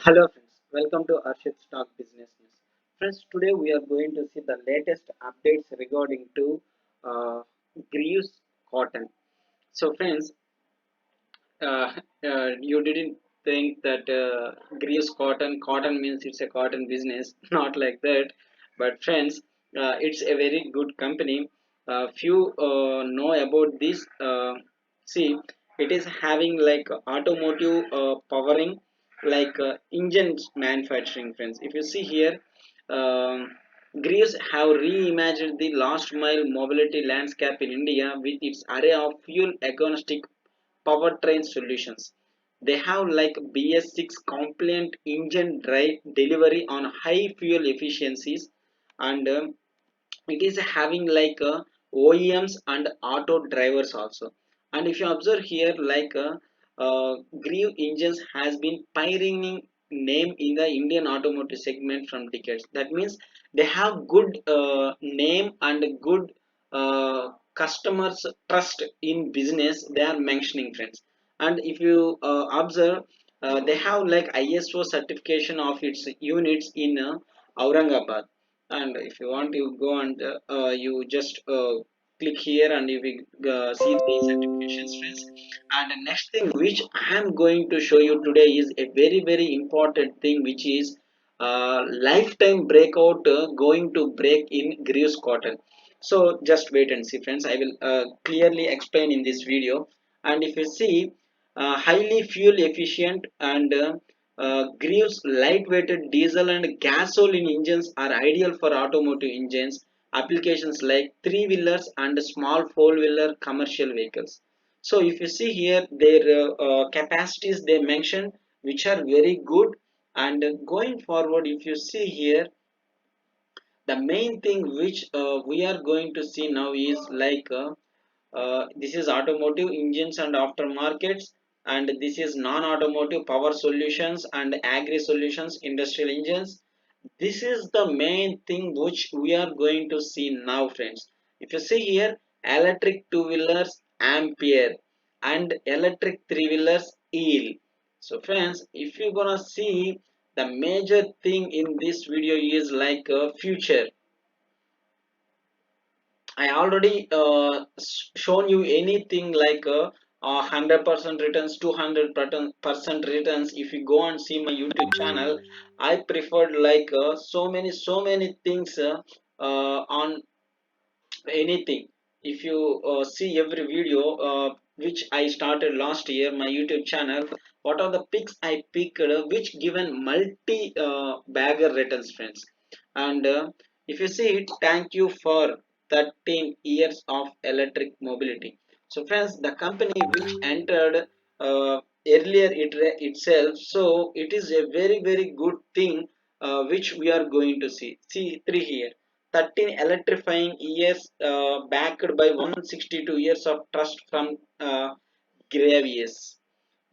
Hello friends, welcome to Arshit Stock Business News. Friends, today we are going to see the latest updates regarding to Greaves Cotton. So friends, uh, you didn't think that Greaves cotton means it's a cotton business, not like that. But friends, it's a very good company. Few know about this. See, it is having like automotive powering, like engines manufacturing. Friends, if you see here, um, Greaves have reimagined the last mile mobility landscape in India with its array of fuel agnostic powertrain solutions. They have like BS6 compliant engine drive delivery on high fuel efficiencies, and it is having like OEMs and auto drivers also. And if you observe here, like Grieve Engines has been pioneering name in the Indian automotive segment from decades. That means they have good name and good customers trust in business. They are mentioning, friends. And if you observe, they have like ISO certification of its units in Aurangabad. And if you want, you go and you just click here and you will see the certifications, friends. And the next thing which I am going to show you today is a very important thing, which is lifetime breakout going to break in Greaves Cotton. So just wait and see, friends. I will clearly explain in this video. And if you see, highly fuel efficient and Greaves lightweighted diesel and gasoline engines are ideal for automotive engines applications like three-wheelers and small four-wheeler commercial vehicles. So if you see here, their capacities they mention, which are very good. And going forward, if you see here, the main thing which we are going to see now is like this is automotive engines and aftermarkets, and this is non-automotive power solutions and agri solutions industrial engines. This is the main thing which we are going to see now, friends. If you see here, electric two-wheelers Ampere and electric three-wheelers eel. So friends, if you're gonna see, the major thing in this video is like a future. I already shown you anything like 100% returns, 200% returns. If you go and see my YouTube channel, I preferred like so many things on anything. If you see every video which I started last year, my YouTube channel, what are the picks I picked which given multi bagger returns, friends. And if you see it, thank you for 13 years of electric mobility. So friends, the company which entered earlier itself, so it is a very good thing which we are going to see three here. 13 electrifying years backed by 162 years of trust from Gravius,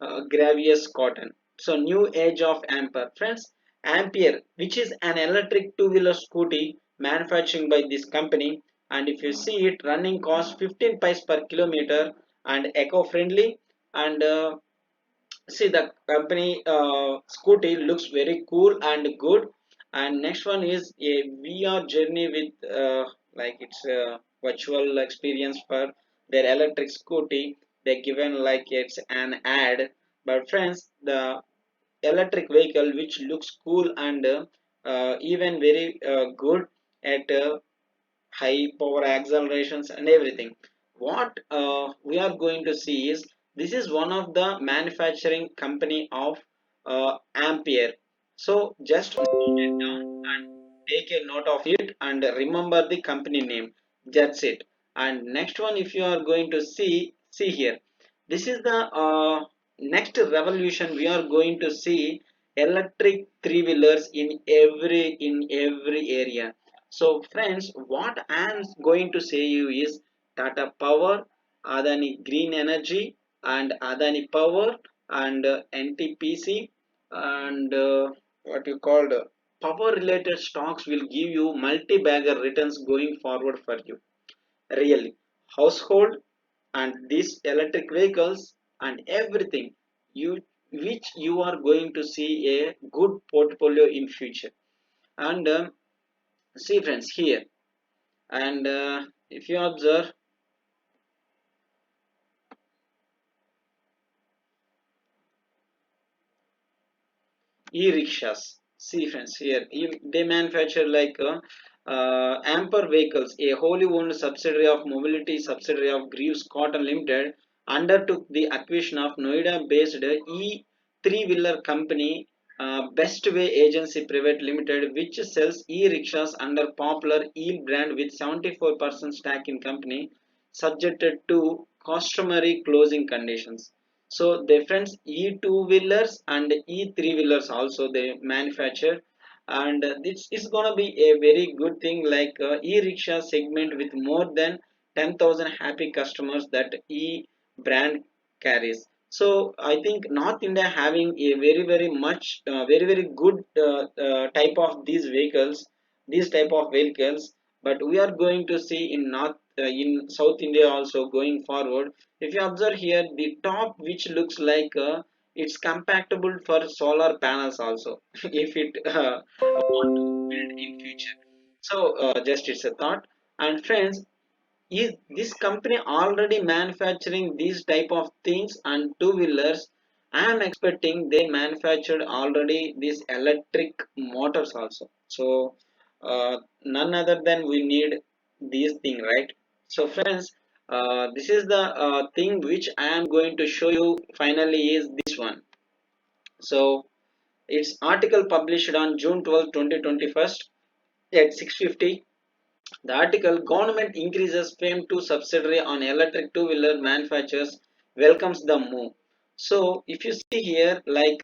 Gravius Cotton. So new age of Ampere. Friends, Ampere, which is an electric two-wheeler scooty manufacturing by this company, and if you see it, running cost 15 pice per kilometer and eco-friendly. And see the company scooty looks very cool and good. And next one is a VR journey with like it's a virtual experience for their electric scooty. They given like it's an ad. But friends, the electric vehicle which looks cool and even very good at high power accelerations and everything. What we are going to see is this is one of the manufacturing company of Ampere. So just note it down and take a note of it and remember the company name. That's it. And next one, if you are going to see here, this is the next revolution. We are going to see electric three wheelers in every area. So friends, what I am going to say you is Tata Power, Adani Green Energy, and Adani Power, and NTPC, and what you called power related stocks will give you multi-bagger returns going forward for you. Really, household and these electric vehicles and everything, you which you are going to see a good portfolio in future. And see friends here, and if you observe e-rickshaws. See friends here, they manufacture like Ampere Vehicles, a wholly owned subsidiary of Mobility subsidiary of Greaves Cotton Limited, undertook the acquisition of Noida-based e-three-wheeler company Best Way Agency Private Limited, which sells e-rickshaws under popular EEL brand with 74% stake in company, subjected to customary closing conditions. So the friends e two wheelers and e three wheelers also they manufacture, and this is gonna be a very good thing like e rickshaw segment with more than 10,000 happy customers that e brand carries. So I think North India having a very much very good type of these type of vehicles, but we are going to see in North in South India also going forward. If you observe here, the top which looks like it's compatible for solar panels also, if it want to build in future. So just it's a thought. And friends, is this company already manufacturing these type of things and two wheelers? I am expecting they manufactured already these electric motors also. So none other than we need these thing, right? So friends, this is the thing which I am going to show you finally is this one. So its article published on June 12, 2021 at 6:50. The article Government increases FAME 2 subsidiary on electric two-wheeler manufacturers welcomes the move. So if you see here like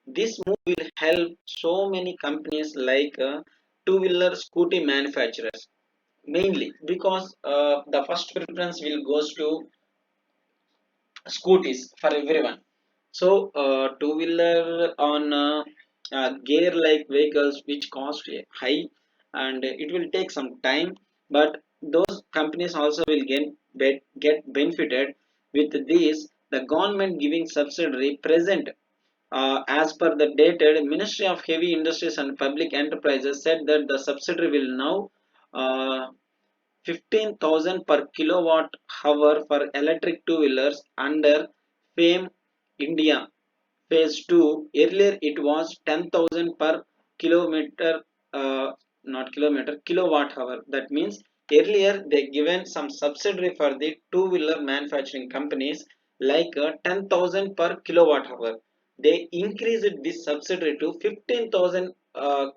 this move will help so many companies like two-wheeler scooty manufacturers mainly because the first preference will goes to scooties for everyone. So two wheeler on gear like vehicles which cost high and it will take some time, but those companies also will get benefited with this. The government giving subsidiary present as per the dated Ministry of Heavy Industries and Public Enterprises said that the subsidiary will now uh, 15,000 per kilowatt hour for electric two wheelers under FAME India phase 2. Earlier it was 10,000 per kilometer, not kilometer, kilowatt hour. That means earlier they given some subsidy for the two wheeler manufacturing companies like 10,000 per kilowatt hour. They increased this subsidy to 15,000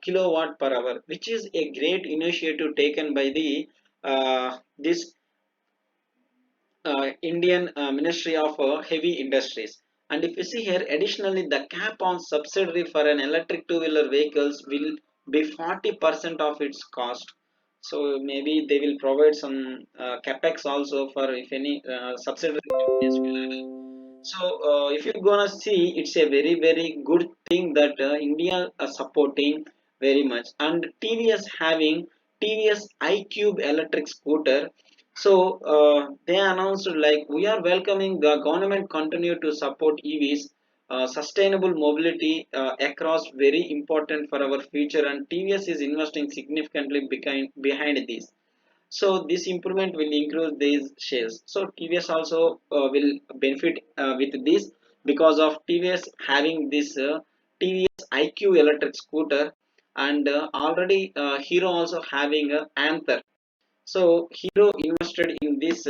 kilowatt per hour, which is a great initiative taken by the this Indian Ministry of Heavy Industries. And if you see here, additionally, the cap on subsidy for an electric two-wheeler vehicles will be 40% of its cost. So maybe they will provide some capex also for if any subsidy companies will allow. So if you're gonna see, it's a very good thing that India are supporting very much. And TVS having TVS iQube electric scooter, so they announced like we are welcoming the government continue to support EVs, sustainable mobility across very important for our future, and TVS is investing significantly behind this. So this improvement will increase these shares. So TVS also will benefit with this because of TVS having this TVS iQ electric scooter, and already Hero also having a Anther. So Hero invested in this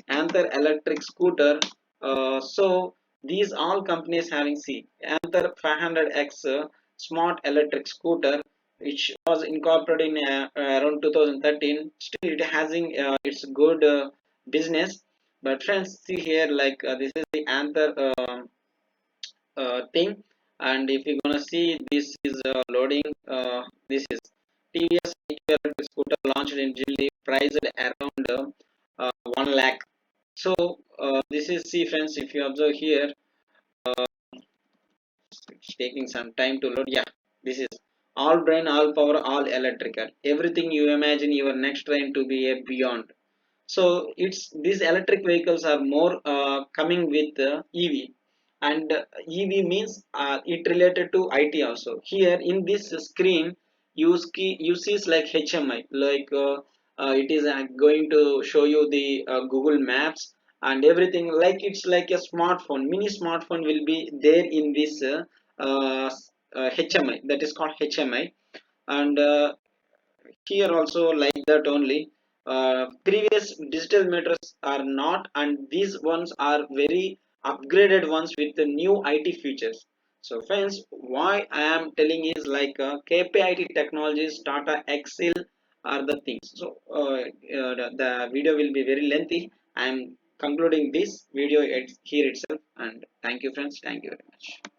Anther electric scooter. So these all companies having Anther 500X smart electric scooter, which was incorporated in around 2013. Still, it having its good business. But friends, see here like this is the Anther thing, and if you're gonna see this is loading. This is TVS iQ electric scooter launched in Delhi, priced around 1 lakh. So this is, see friends, if you observe here, it's taking some time to load. Yeah, this is all brain, all power, all electrical. Everything you imagine your next train to be a beyond. So it's these electric vehicles are more coming with EV. and EV means it related to IT also. Here in this screen, you see like HMI, like it is going to show you the Google Maps and everything. Like it's like a smartphone, mini smartphone will be there in this HMI. That is called HMI, and here also like that only. Previous digital meters are not, and these ones are very upgraded ones with the new IT features. So friends, why I am telling is like KPIT technologies, Tata Excel are the things. So the video will be very lengthy. I am concluding this video here itself, and thank you friends, thank you very much.